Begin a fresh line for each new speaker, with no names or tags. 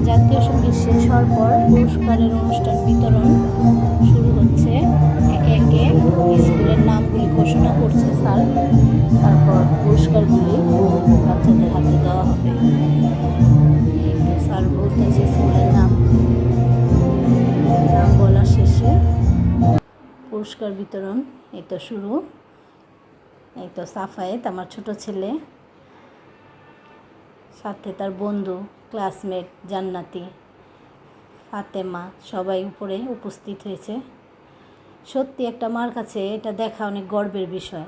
জাতীয় সঙ্গীত শেষ হওয়ার পর পুরস্কারের অনুষ্ঠান বিতরণ শুরু হচ্ছে। একে একে স্কুলের নামগুলি ঘোষণা করছে স্যার, তারপর পুরস্কারগুলি বাচ্চাদের হাতে দেওয়া হবে। এই তো স্যার বলতেছে স্কুলের নাম বলা শেষে পুরস্কার বিতরণ এই তো শুরু। এই তো সাফায়েত আমার ছোট ছেলে, সাথে তার বন্ধু ক্লাসমেট জান্নাতি ফাতেমা সবাই উপরে উপস্থিত হয়েছে। সত্যি একটা মার কাছে এটা দেখা অনেক গর্বের বিষয়।